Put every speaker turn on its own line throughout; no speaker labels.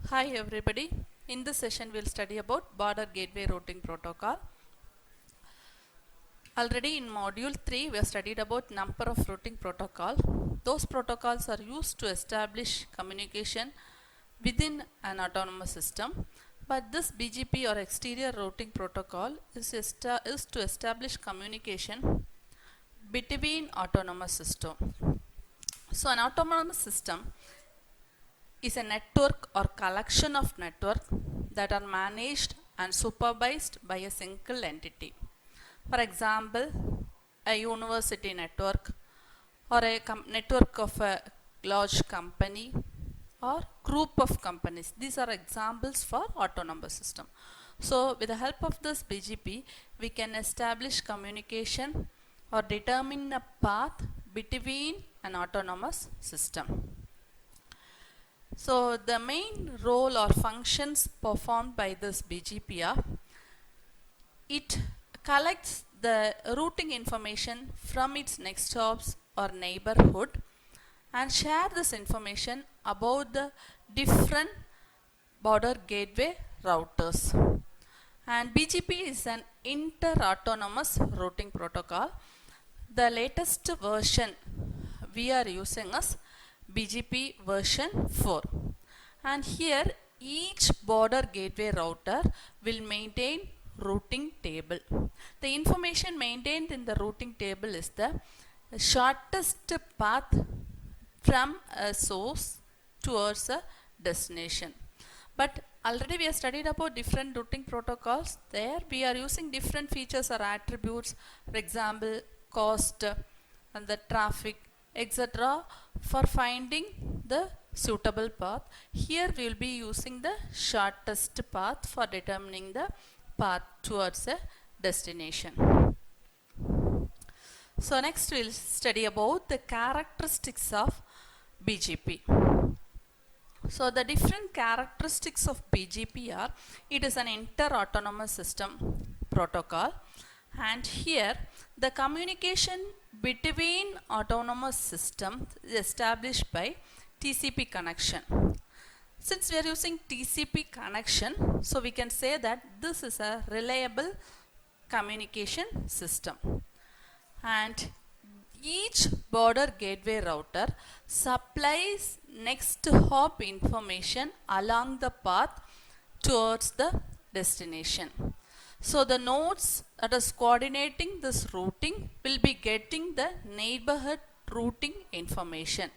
Hi everybody. In this session we'll study about border gateway routing protocol. Already in module 3 we have studied about number of routing protocol. Those protocols are used to establish communication within an autonomous system. But this BGP or exterior routing protocol is to establish communication between autonomous system. So an autonomous system is a network or collection of networks that are managed and supervised by a single entity. For example, a university network or a network of a large company or group of companies. These are examples for autonomous system. So with the help of this BGP, we can establish communication or determine a path between an autonomous system. So the main role or functions performed by this BGP are, it collects the routing information from its next hops or neighborhood and share this information about the different border gateway routers. And BGP is an inter-autonomous routing protocol. The latest version we are using is BGP version 4. And here each border gateway router will maintain routing table. The information maintained in the routing table is the shortest path from a source towards a destination. But already we have studied about different routing protocols. There we are using different features or attributes, for example cost and the traffic, etc., for finding the suitable path. Here we will be using the shortest path for determining the path towards a destination. So next we will study about the characteristics of BGP. So the different characteristics of BGP are, it is an inter-autonomous system protocol, and here the communication between autonomous systems is established by TCP connection. Since we are using TCP connection, so we can say that this is a reliable communication system. And each border gateway router supplies next hop information along the path towards the destination. So the nodes that is coordinating this routing will be getting the neighborhood routing information.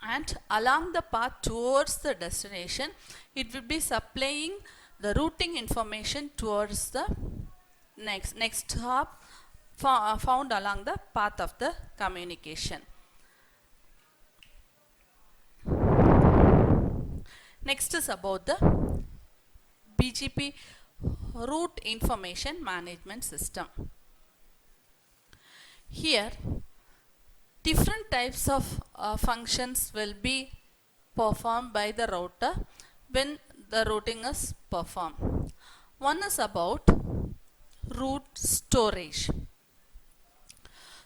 And along the path towards the destination, it will be supplying the routing information towards the next hop found along the path of the communication. Next is about the BGP route information management system. Here different types of functions will be performed by the router when the routing is performed. One is about route storage.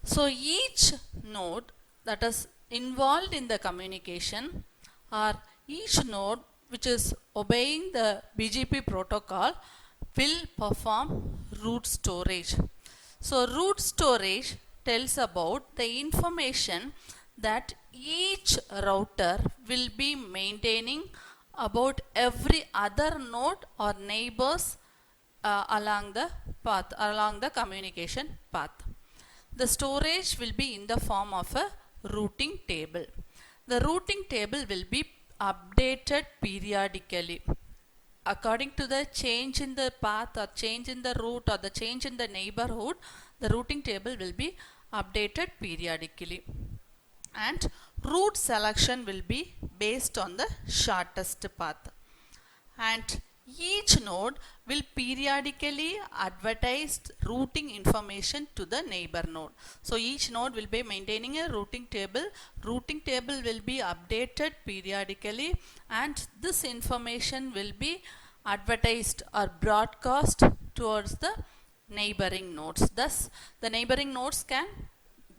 So each node that is involved in the communication, or each node which is obeying the BGP protocol, will perform route storage. So route storage tells about the information that each router will be maintaining about every other node or neighbors along the path, along the communication path. The storage will be in the form of a routing table. The routing table will be updated periodically. According to the change in the path or change in the route or the change in the neighborhood, the routing table will be updated periodically. And route selection will be based on the shortest path. And each node will periodically advertise routing information to the neighbor node. So each node will be maintaining a routing table. Routing table will be updated periodically, and this information will be advertised or broadcast towards the neighboring nodes. Thus the neighboring nodes can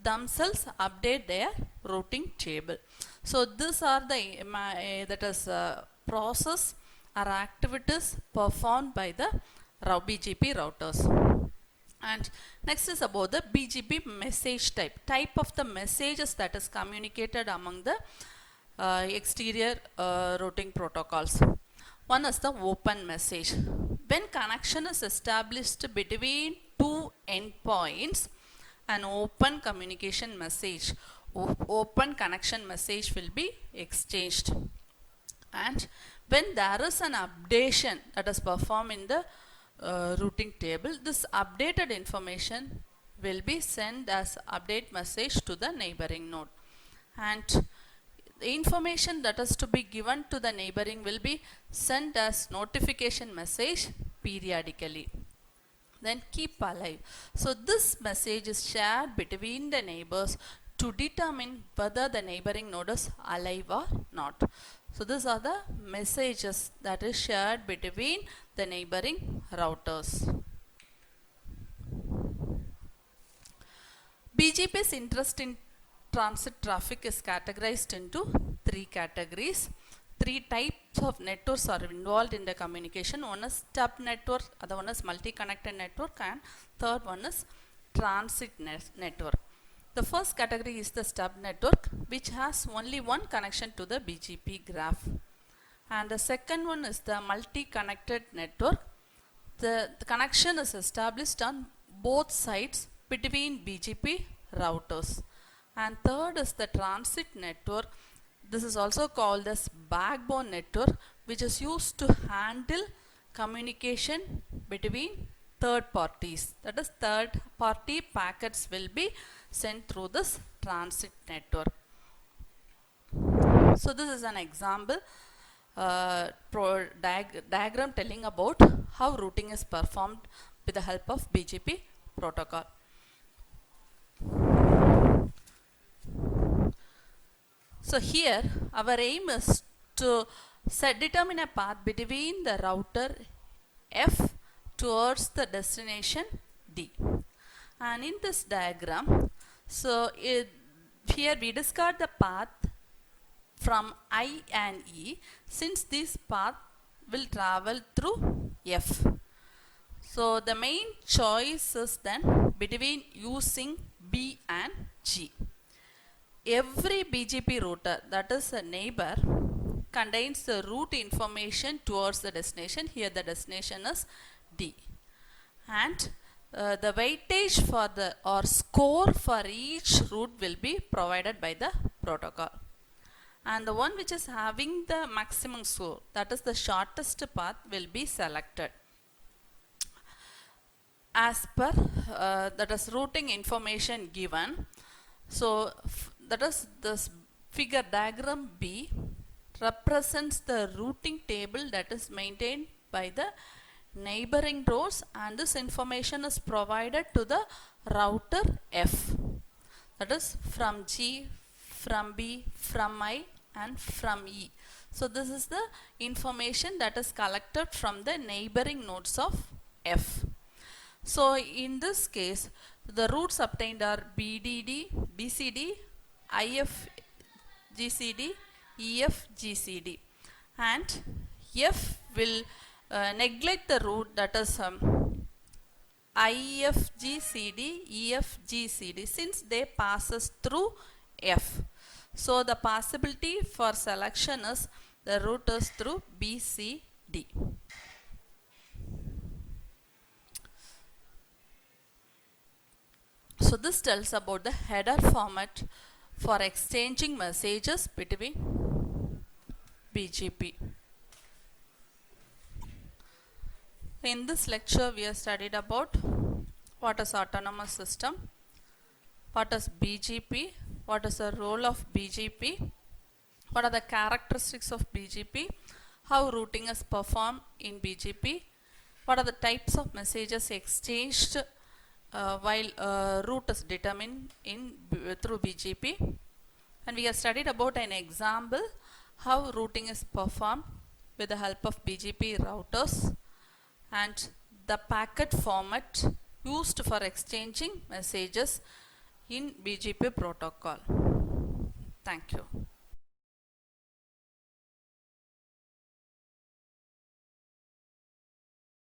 themselves update their routing table. So these are the process or activities performed by the BGP routers. And next is about the BGP message type of the messages that is communicated among the exterior routing protocols. One is the open message. When connection is established between two endpoints, an open communication message, open connection message will be exchanged. And when there is an updation that is performed in the routing table, this updated information will be sent as update message to the neighboring node. And the information that is to be given to the neighboring will be sent as notification message periodically. Then keep alive. So this message is shared between the neighbors to determine whether the neighboring node is alive or not. So these are the messages that is shared between the neighboring routers. BGP's interest in transit traffic is categorized into three categories. Three types of networks are involved in the communication. One is stub network, other one is multi-connected network, and third one is transit network. The first category is the stub network, which has only one connection to the BGP graph. And the second one is the multi-connected network. The connection is established on both sides between BGP routers. And third is the transit network. This is also called as backbone network, which is used to handle communication between third parties. That is, third party packets will be sent through this transit network. So this is an example diagram telling about how routing is performed with the help of BGP protocol. So here our aim is to determine a path between the router F towards the destination D. And in this diagram, so here we discard the path from I and E, since this path will travel through F. So the main choice is then between using B and G. Every BGP router, that is a neighbor, contains the route information towards the destination. Here the destination is D. And the weightage for the or score for each route will be provided by the protocol. And the one which is having the maximum score, that is the shortest path, will be selected as per that is routing information given. So that is this figure diagram B represents the routing table that is maintained by the neighboring routes, and this information is provided to the router F. That is from G, from B, from I, and from E. So this is the information that is collected from the neighboring nodes of F. So in this case, the routes obtained are BDD, BCD, IFGCD, EFGCD, and F will neglect the route that is IFGCD, EFGCD, since they passes through F. So the possibility for selection is the route is through BCD. So this tells about the header format for exchanging messages between BGP. In this lecture we have studied about what is autonomous system, what is BGP, what is the role of BGP, what are the characteristics of BGP, how routing is performed in BGP, what are the types of messages exchanged while route is determined through BGP, and we have studied about an example how routing is performed with the help of BGP routers and the packet format used for exchanging messages in BGP protocol. Thank you.